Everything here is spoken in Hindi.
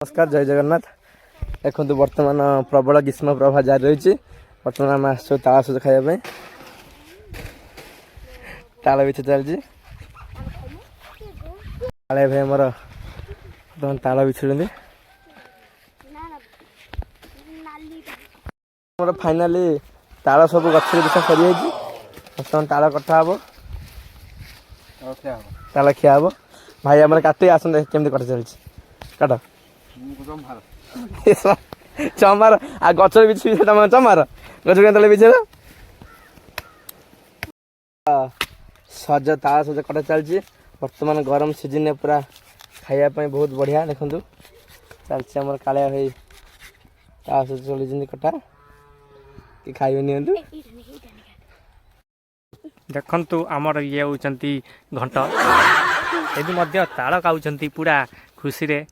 नमस्कार जय जगन्नाथ। देखो बर्तमान प्रबल ग्रीष्म प्रभा जारी रही। बर्तमान आम आस तालसज खायापी ताल बिछ चलती काले भाई आमर बर्तमान ताल बिछुंट फाइनाली ताल सब गछ बिछा सरी बर्तमान ताल कटा हम ताल खिया हम भाई आम काटे आसते केमती कटा चलती काट चमार आ गच बिछ चमार गच के बिछे सज ताल सज कटा चलती बर्तमान गरम सीजन पूरा खायापी बहुत बढ़िया देखु चलती आम कालिया भाई ताल सज चली कटा कि खाइबे नि देखु आमर ये होती घंट ये ताल खाऊँ पूरा खुशी रे